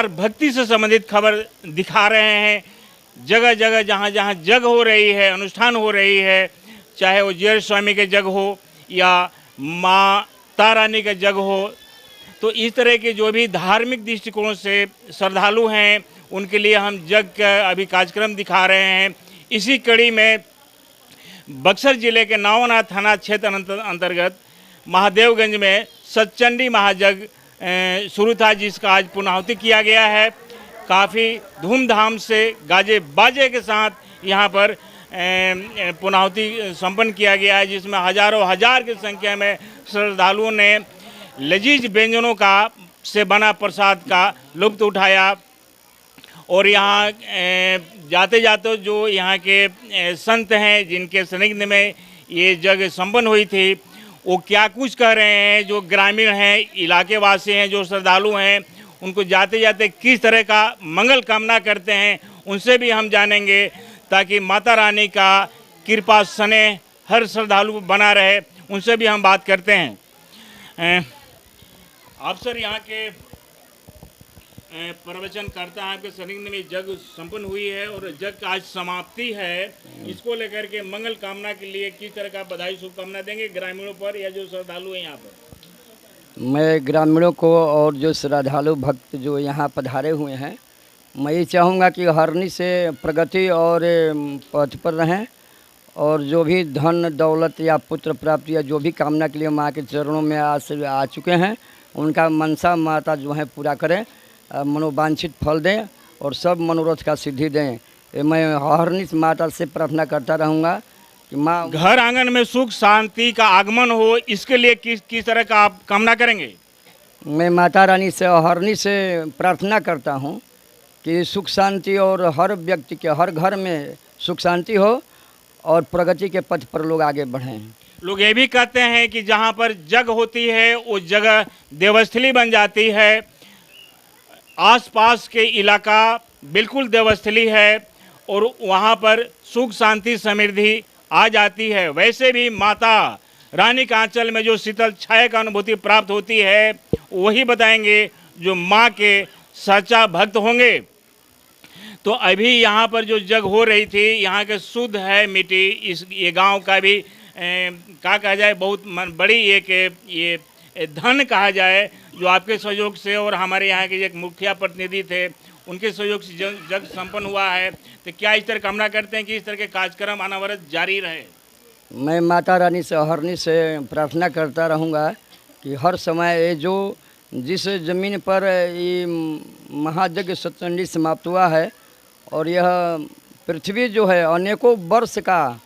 लगातार भक्ति से संबंधित खबर दिखा रहे हैं। जगह जगह जहाँ जहाँ जग हो रही है, अनुष्ठान हो रही है, चाहे वो जीयर स्वामी के जग हो या माँ तारानी का जग हो, तो इस तरह के जो भी धार्मिक दृष्टिकोण से श्रद्धालु हैं उनके लिए हम जग का अभी कार्यक्रम दिखा रहे हैं। इसी कड़ी में बक्सर जिले के नावनाथ थाना क्षेत्र अंतर्गत महादेवगंज में सतचंडी महायज्ञ शुरू था, जिसका आज पूर्णाहुति किया गया है। काफ़ी धूमधाम से गाजे बाजे के साथ यहाँ पर पूर्णाहुति संपन्न किया गया है, जिसमें हजारों हजार की संख्या में श्रद्धालुओं ने लजीज व्यंजनों का से बना प्रसाद का लुत्फ उठाया। और यहाँ जाते जाते जो यहाँ के संत हैं जिनके सानिध्य में ये जग संपन्न हुई थी, वो क्या कुछ कह रहे हैं। जो ग्रामीण हैं, इलाके वासी हैं, जो श्रद्धालु हैं, उनको जाते जाते किस तरह का मंगल कामना करते हैं, उनसे भी हम जानेंगे, ताकि माता रानी का कृपा स्नेह हर श्रद्धालु बना रहे। उनसे भी हम बात करते हैं। आप सर यहाँ के प्रवचन करता है, आपके सानिध्य में जग संपन्न हुई है और जग का आज समाप्ति है, इसको लेकर के मंगल कामना के लिए किस तरह का बधाई शुभकामना देंगे ग्रामीणों पर या जो श्रद्धालु हैं यहाँ पर? मैं ग्रामीणों को और जो श्रद्धालु भक्त जो यहाँ पधारे हुए हैं, मैं ये चाहूँगा कि हरनी से प्रगति और पथ पर रहें, और जो भी धन दौलत या पुत्र प्राप्ति या जो भी कामना के लिए माँ के चरणों में आ चुके हैं, उनका मनसा माता जो है पूरा करें, मनोवांछित फल दें और सब मनोरथ का सिद्धि दें। मैं हरनी माता से प्रार्थना करता रहूँगा कि माँ घर आंगन में सुख शांति का आगमन हो, इसके लिए किस तरह का आप कामना करेंगे? मैं माता रानी से हरनी से प्रार्थना करता हूँ कि सुख शांति और हर व्यक्ति के हर घर में सुख शांति हो और प्रगति के पथ पर लोग आगे बढ़ें। लोग ये भी कहते हैं कि जहाँ पर जग होती है वो जगह देवस्थली बन जाती है। आसपास के इलाका बिल्कुल देवस्थली है और वहाँ पर सुख शांति समृद्धि आ जाती है। वैसे भी माता रानी का आंचल में जो शीतल छाया का अनुभूति प्राप्त होती है, वही बताएंगे जो माँ के सच्चा भक्त होंगे। तो अभी यहाँ पर जो जग हो रही थी, यहाँ के शुद्ध है मिट्टी। ये गांव का भी क्या कहा जाए, बहुत बड़ी ये धन कहा जाए, जो आपके सहयोग से और हमारे यहाँ के एक मुखिया प्रतिनिधि थे, उनके सहयोग से जग संपन्न हुआ है। तो क्या इस तरह कामना करते हैं कि इस तरह के कार्यक्रम अनवरत जारी रहे? मैं माता रानी से हरनी से प्रार्थना करता रहूँगा कि हर समय ये जो जिस ज़मीन पर ये महायज्ञ सतचंडी समाप्त हुआ है, और यह पृथ्वी जो है अनेकों वर्ष का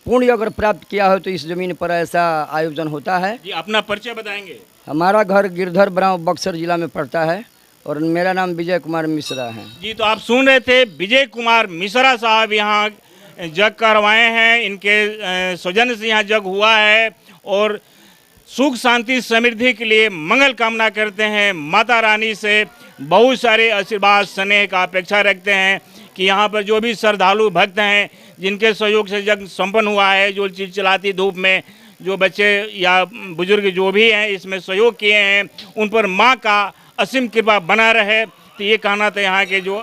पुण्य अगर प्राप्त किया हो, तो इस ज़मीन पर ऐसा आयोजन होता है। जी, अपना परिचय बताएंगे। हमारा घर गिरधर ब्राव बक्सर जिला में पड़ता है और मेरा नाम विजय कुमार मिश्रा है। जी, तो आप सुन रहे थे विजय कुमार मिश्रा साहब यहाँ जग करवाए हैं। इनके सौजन्य से यहाँ जग हुआ है और सुख शांति समृद्धि के लिए मंगल कामना करते हैं। माता रानी से बहुत सारे आशीर्वाद स्नेह का अपेक्षा रखते हैं कि यहाँ पर जो भी श्रद्धालु भक्त हैं, जिनके सहयोग से जग संपन्न हुआ है, जो चिलचिलाती धूप में जो बच्चे या बुजुर्ग जो भी हैं इसमें सहयोग किए हैं, उन पर माँ का असीम कृपा बना रहे। तो ये कहना था यहाँ के जो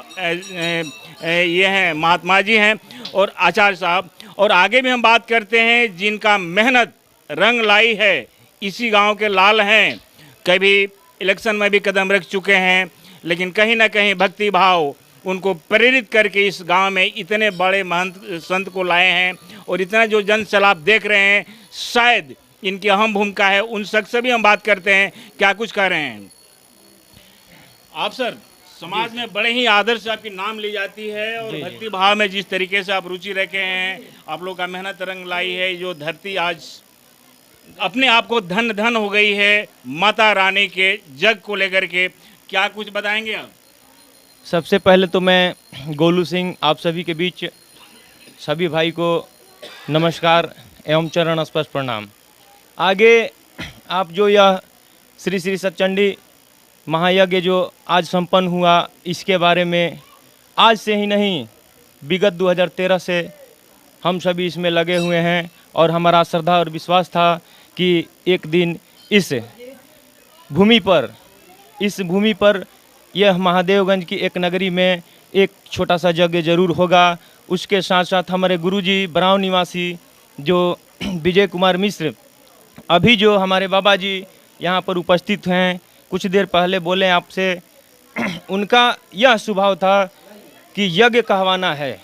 ये हैं महात्मा जी हैं और आचार्य साहब। और आगे भी हम बात करते हैं जिनका मेहनत रंग लाई है, इसी गांव के लाल हैं। कभी इलेक्शन में भी कदम रख चुके हैं, लेकिन कहीं ना कहीं भक्ति भाव उनको प्रेरित करके इस गांव में इतने बड़े महंत संत को लाए हैं। और इतना जो जन सैलाब देख रहे हैं, शायद इनकी अहम भूमिका है। उन शख्स से भी हम बात करते हैं, क्या कुछ कर रहे हैं आप सर? समाज में बड़े ही आदर से आपकी नाम ली जाती है और भक्ति भाव में जिस तरीके से आप रुचि रखे हैं, आप लोग का मेहनत रंग लाई है। जो धरती आज अपने आप को धन धन हो गई है माता रानी के जग को लेकर के, क्या कुछ बताएंगे आप? सबसे पहले तो मैं गोलू सिंह आप सभी के बीच सभी भाई को नमस्कार एवं चरण स्पर्श प्रणाम। आगे आप जो यह श्री श्री सतचंडी महायज्ञ जो आज संपन्न हुआ, इसके बारे में आज से ही नहीं, विगत 2013 से हम सभी इसमें लगे हुए हैं और हमारा श्रद्धा और विश्वास था कि एक दिन इस भूमि पर यह महादेवगंज की एक नगरी में एक छोटा सा यज्ञ जरूर होगा। उसके साथ साथ हमारे गुरुजी बराव निवासी जो विजय कुमार मिश्र, अभी जो हमारे बाबा जी यहाँ पर उपस्थित हैं, कुछ देर पहले बोले आपसे, उनका यह स्वभाव था कि यज्ञ कहवाना है,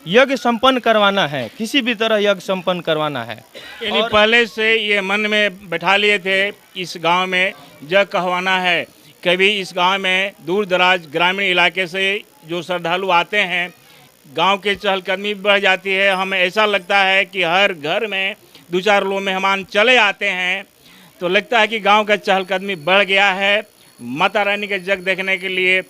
यज्ञ संपन्न करवाना है, किसी भी तरह यज्ञ संपन्न करवाना है। यानी पहले से ये मन में बैठा लिए थे इस गांव में यज्ञ कहवाना है। कभी इस गांव में दूर दराज ग्रामीण इलाके से जो श्रद्धालु आते हैं, गांव के चहलकदमी बढ़ जाती है। हमें ऐसा लगता है कि हर घर में 2-4 लोग मेहमान चले आते हैं, तो लगता है कि गांव का चहलकदमी बढ़ गया है। माता रानी का यज्ञ देखने के लिए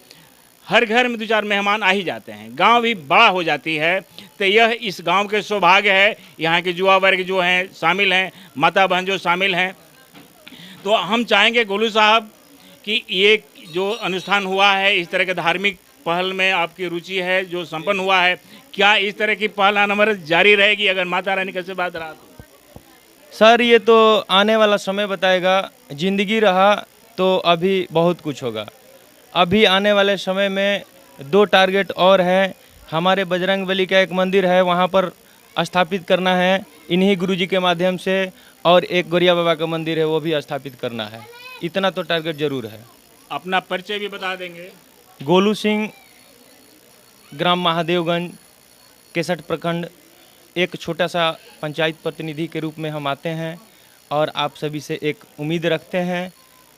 हर घर में 2-4 मेहमान आ ही जाते हैं, गांव भी बड़ा हो जाती है। तो यह इस गांव के सौभाग्य है। यहाँ के युवा वर्ग जो हैं शामिल हैं, माता बहन जो शामिल हैं। तो हम चाहेंगे गोलू साहब कि ये जो अनुष्ठान हुआ है, इस तरह के धार्मिक पहल में आपकी रुचि है जो संपन्न हुआ है, क्या इस तरह की पहल अनवरत जारी रहेगी अगर माता रानी का आशीर्वाद रहा तो? सर ये तो आने वाला समय बताएगा, जिंदगी रहा तो अभी बहुत कुछ होगा। अभी आने वाले समय में 2 टारगेट और हैं। हमारे बजरंगबली का एक मंदिर है, वहाँ पर स्थापित करना है इन्हीं गुरुजी के माध्यम से, और एक गोरिया बाबा का मंदिर है वो भी स्थापित करना है। इतना तो टारगेट जरूर है। अपना परिचय भी बता देंगे। गोलू सिंह, ग्राम महादेवगंज, केसठ प्रखंड, एक छोटा सा पंचायत प्रतिनिधि के रूप में हम आते हैं और आप सभी से एक उम्मीद रखते हैं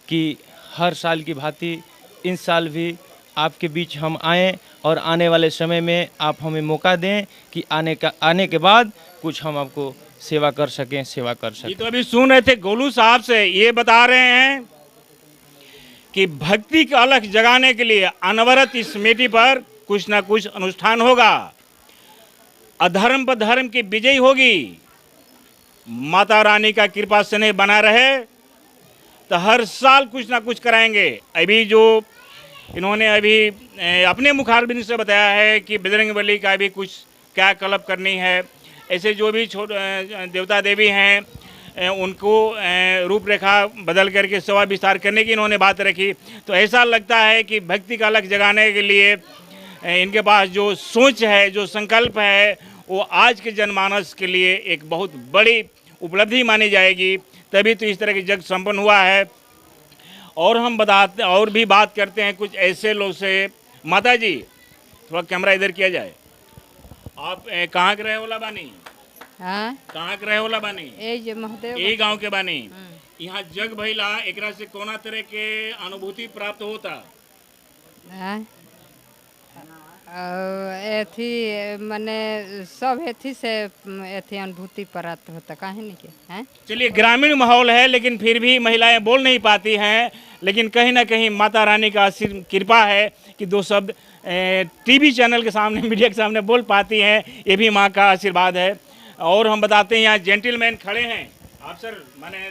कि हर साल की भांति इस साल भी आपके बीच हम आएँ और आने वाले समय में आप हमें मौका दें कि आने के बाद कुछ हम आपको सेवा कर सकें, सेवा कर सकें। ये तो अभी सुन रहे थे गोलू साहब से, ये बता रहे हैं कि भक्ति का अलख जगाने के लिए अनवरत इस मेटी पर कुछ ना कुछ अनुष्ठान होगा। अधर्म पर धर्म की विजय होगी। माता रानी का कृपा स्नेह बना रहे तो हर साल कुछ ना कुछ कराएंगे। अभी जो इन्होंने अभी अपने मुखारबिन से बताया है कि बजरंगबली का भी कुछ क्या कल्प करनी है। ऐसे जो भी देवता देवी हैं उनको रूपरेखा बदल करके सेवा विस्तार करने की इन्होंने बात रखी। तो ऐसा लगता है कि भक्ति का अलख जगाने के लिए इनके पास जो सोच है, जो संकल्प है, वो आज के जनमानस के लिए एक बहुत बड़ी उपलब्धि मानी जाएगी। तभी तो इस तरह की यज्ञ संपन्न हुआ है। और हम बताते और भी बात करते हैं कुछ ऐसे लोग से। माता जी थोड़ा कैमरा इधर किया जाए। आप कहाँ के रहे होला बानी? हाँ, कहाँ के रहे होला बानी? ये महादेव यही गांव के बानी। यहाँ जग भइला, एकरा से कोना तरह के अनुभूति प्राप्त होता? हाँ, एथी मने सब एथी से एथी अनुभूति प्राप्त होता, काहे नहीं के हैं। चलिए, ग्रामीण माहौल है लेकिन फिर भी महिलाएं बोल नहीं पाती हैं, लेकिन कहीं ना कहीं माता रानी का कृपा है कि 2 शब्द टीवी चैनल के सामने, मीडिया के सामने बोल पाती हैं। ये भी माँ का आशीर्वाद है। और हम बताते हैं यहाँ जेंटलमैन खड़े हैं। आप सर माने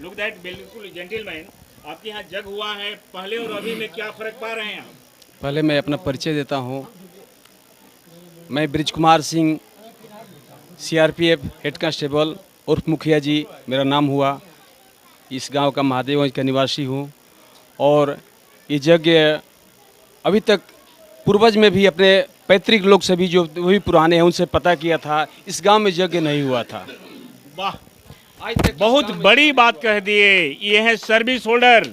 लुक दैट, बिल्कुल जेंटलमैन। आपके यहाँ जग हुआ है, पहले और अभी में क्या फ़र्क पा रहे हैं आप? पहले मैं अपना परिचय देता हूँ। मैं bridge Kumar Singh, CRPF head constable उर्फ मुखिया जी मेरा नाम हुआ। इस गांव का महादेवगंज का निवासी हूँ। और ये यज्ञ अभी तक पूर्वज में भी अपने पैतृक लोग से भी जो वही पुराने हैं उनसे पता किया था, इस गांव में यज्ञ नहीं हुआ था। वाह, बहुत बड़ी बात कह दिए। ये है सर्विस होल्डर।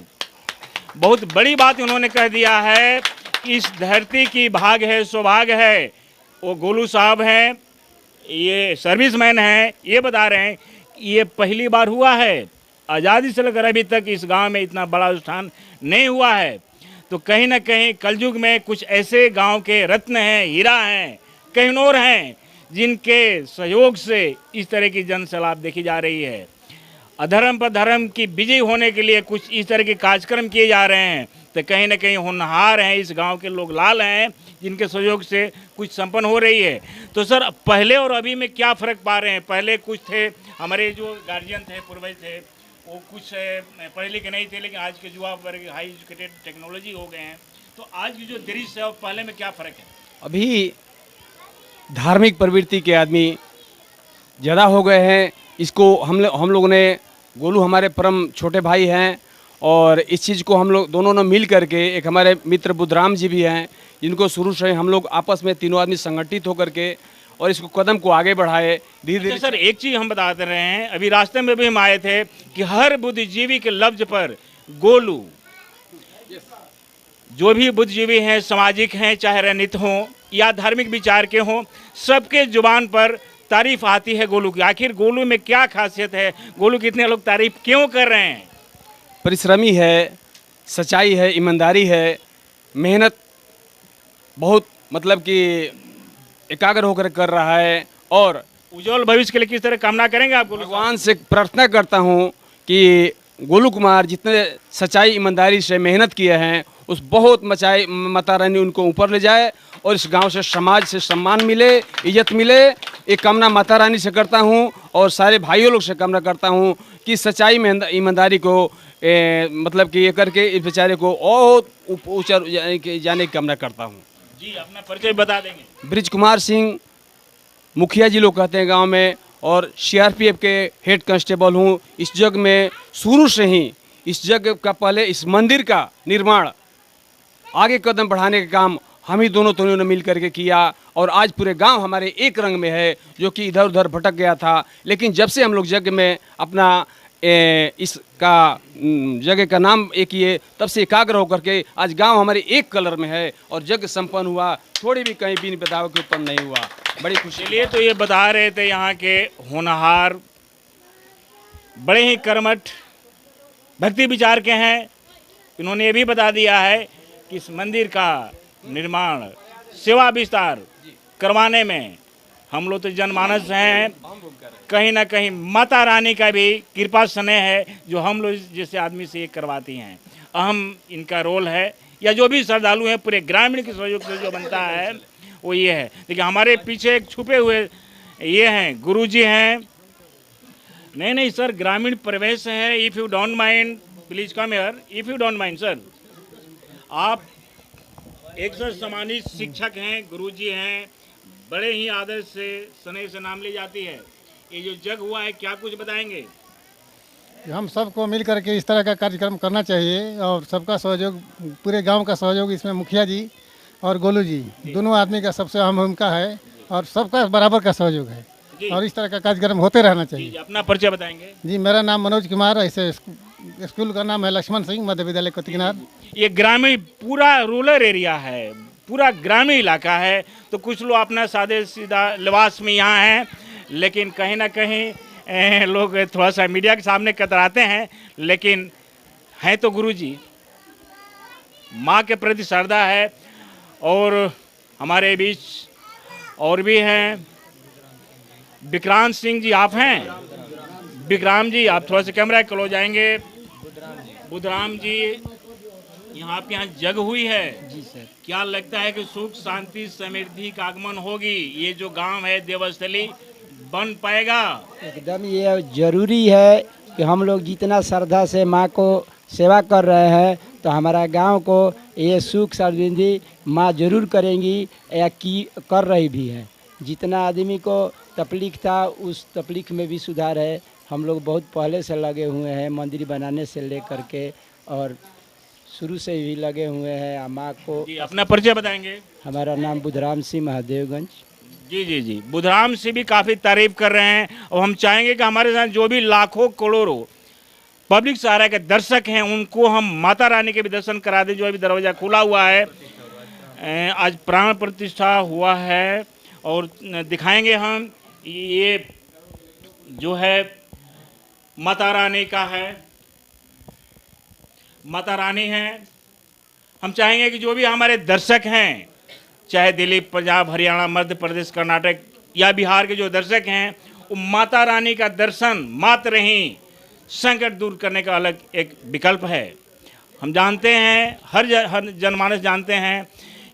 बहुत बड़ी बात उन्होंने कह दिया है। इस धरती की भाग है, सौभाग्य है। वो गोलू साहब हैं, ये सर्विसमैन हैं। ये बता रहे हैं ये पहली बार हुआ है। आज़ादी से लेकर अभी तक इस गांव में इतना बड़ा अनुष्ठान नहीं हुआ है। तो कहीं ना कहीं कलयुग में कुछ ऐसे गांव के रत्न हैं, हीरा हैं, कहनोर हैं, जिनके सहयोग से इस तरह की जन सैलाब देखी जा रही है। अधर्म पर धर्म की विजय होने के लिए कुछ इस तरह के कार्यक्रम किए जा रहे हैं। तो कहीं ना कहीं होनहार हैं, इस गांव के लोग लाल हैं, जिनके सहयोग से कुछ संपन्न हो रही है। तो सर, पहले और अभी में क्या फ़र्क पा रहे हैं? पहले कुछ थे, हमारे जो गार्जियन थे, पूर्वज थे, वो कुछ पढ़े लिखे नहीं थे, लेकिन आज के युवा वर्ग हाई एजुकेटेड टेक्नोलॉजी हो गए हैं। तो आज की जो दृश्य है और पहले में क्या फ़र्क है? अभी धार्मिक प्रवृत्ति के आदमी ज़्यादा हो गए हैं। इसको हम लोगों ने, गोलू हमारे परम छोटे भाई हैं और इस चीज़ को हम लोग दोनों ने मिल करके, एक हमारे मित्र बुद्धराम जी भी हैं जिनको शुरू से हम लोग आपस में तीनों आदमी संगठित होकर के और इसको कदम को आगे बढ़ाए धीरे धीरे। सर एक चीज हम बताते रहे हैं, अभी रास्ते में भी हम आए थे कि हर बुद्धिजीवी के लफ्ज पर गोलू, जो भी बुद्धिजीवी हैं, सामाजिक हैं, चाहे राजनीतिक हों या धार्मिक विचार के हों, सबके जुबान पर तारीफ आती है गोलू की। आखिर गोलू में क्या खासियत है, गोलू की इतने लोग तारीफ क्यों कर रहे हैं? परिश्रमी है, सच्चाई है, ईमानदारी है, मेहनत बहुत मतलब कि एकाग्र होकर कर रहा है। और उज्जवल भविष्य के लिए किस तरह कामना करेंगे आप गोलू? भगवान से प्रार्थना करता हूँ कि गोलू कुमार जितने सच्चाई ईमानदारी से मेहनत किए हैं, उस बहुत माता रानी उनको ऊपर ले जाए और इस गांव से, समाज से सम्मान मिले, इज्जत मिले। ये कामना माता रानी से करता हूँ और सारे भाइयों लोग से कामना करता हूँ कि सच्चाई ईमानदारी को मतलब कि ये करके इस बेचारे को और ऊंचा जाने की कामना करता हूँ। जी, अपना परिचय बता देंगे? ब्रिज कुमार सिंह, मुखिया जी लोग कहते हैं गांव में, और सीआरपीएफ के हेड कांस्टेबल हूँ। इस जग में शुरू से ही, इस जग का पहले इस मंदिर का निर्माण, आगे कदम बढ़ाने का काम हम ही दोनों ने मिल करके किया और आज पूरे गांव हमारे एक रंग में है, जो कि इधर उधर भटक गया था। लेकिन जब से हम लोग जग में अपना इसका जगह का नाम एक किए, तब से एकाग्र होकर के आज गांव हमारे एक कलर में है और जग संपन्न हुआ, थोड़ी भी कहीं भी बदलाव के ऊपर नहीं हुआ। बड़ी खुशी। चलिए, तो ये बता रहे थे यहाँ के होनहार, बड़े ही कर्मठ भक्ति विचार के हैं। इन्होंने ये भी बता दिया है कि इस मंदिर का निर्माण, सेवा विस्तार करवाने में हम लोग तो जनमानस हैं, कहीं ना कहीं माता रानी का भी कृपा स्नेह है जो हम लोग जैसे आदमी से ये करवाती हैं। अहम इनका रोल है, या जो भी श्रद्धालु हैं पूरे ग्रामीण के सहयोग से जो बनता है वो ये है। देखिए हमारे पीछे एक छुपे हुए ये हैं, गुरुजी हैं। नहीं सर, ग्रामीण प्रवेश है। If you don't mind please come here, if you don't mind sir. आप एक सर सम्मानित शिक्षक हैं, गुरुजी हैं, बड़े ही आदर से स्नेह से नाम ली जाती है। ये जो जग हुआ है, क्या कुछ बताएंगे? हम सबको मिल करके इस तरह का कार्यक्रम करना चाहिए और सबका सहयोग, पूरे गांव का सहयोग, इसमें मुखिया जी और गोलू जी दोनों आदमी का सबसे अहम भूमिका है और सबका बराबर का सहयोग है और इस तरह का कार्यक्रम होते रहना चाहिए। अपना परिचय बताएंगे? जी, मेरा नाम मनोज कुमार, ऐसे स्कूल का नाम है लक्ष्मण सिंह मध्य विद्यालय कोतिकनार। ये ग्रामीण पूरा रूरल एरिया है, पूरा ग्रामीण इलाका है, तो कुछ लोग अपना सादे सीधा लिबास में यहाँ हैं, लेकिन कहीं ना कहीं लोग थोड़ा सा मीडिया के सामने कतराते हैं, लेकिन हैं तो गुरुजी, माँ के प्रति श्रद्धा है। और हमारे बीच और भी हैं, विक्रांत सिंह जी, आप हैं? विक्राम जी, आप थोड़ा सा कैमरा क्लोज जाएंगे। बुद्धराम जी, यहाँ आपके यहाँ जग हुई है? जी सर। क्या लगता है कि सुख शांति समृद्धि का आगमन होगी? ये जो गांव है देवस्थली बन पाएगा? एकदम ये जरूरी है कि हम लोग जितना श्रद्धा से माँ को सेवा कर रहे हैं, तो हमारा गांव को ये सुख समृद्धि माँ जरूर करेंगी या की कर रही भी है। जितना आदमी को तकलीफ था, उस तकलीफ में भी सुधार है। हम लोग बहुत पहले से लगे हुए हैं, मंदिर बनाने से लेकर के, और शुरू से ही लगे हुए हैं माँ को। जी, अपना परिचय बताएंगे? हमारा नाम बुद्धराम सिंह, महादेवगंज। जी, बुद्धराम सिंह भी काफ़ी तारीफ कर रहे हैं और हम चाहेंगे कि हमारे साथ जो भी लाखों करोड़ों पब्लिक सहारा के दर्शक हैं, उनको हम माता रानी के भी दर्शन करा दें। जो अभी दरवाज़ा खुला हुआ है, आज प्राण प्रतिष्ठा हुआ है और दिखाएंगे हम। ये जो है माता रानी का है, माता रानी है। हम चाहेंगे कि जो भी हमारे दर्शक हैं, चाहे दिल्ली, पंजाब, हरियाणा, मध्य प्रदेश, कर्नाटक या बिहार के जो दर्शक हैं, वो माता रानी का दर्शन मात्र ही संकट दूर करने का अलग एक विकल्प है। हम जानते हैं, हर जनमानस जानते हैं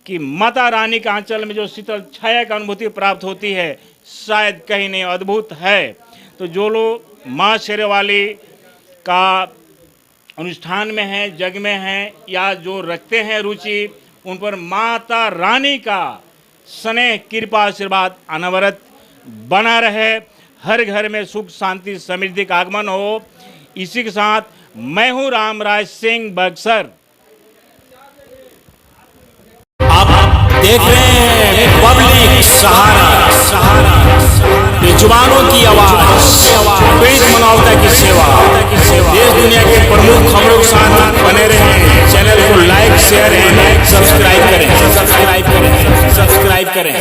कि माता रानी का आंचल में जो शीतल छाया का अनुभूति प्राप्त होती है, शायद कहीं नहीं, अद्भुत है। तो जो लोग माँ शेरवाली का अनुष्ठान में हैं, जग में हैं, या जो रखते हैं रुचि, उन पर माता रानी का स्नेह, कृपा, आशीर्वाद अनवरत बना रहे। हर घर में सुख शांति समृद्धि का आगमन हो। इसी के साथ मैं हूं रामराज सिंह बक्सर। आप देख रहे हैं पब्लिक सहारा, बेजुबानों की आवाज, पीड़ित मानवता की सेवा। देश दुनिया के प्रमुख खबरों के साथ बने रहें। चैनल को लाइक, शेयर एंड सब्सक्राइब करें।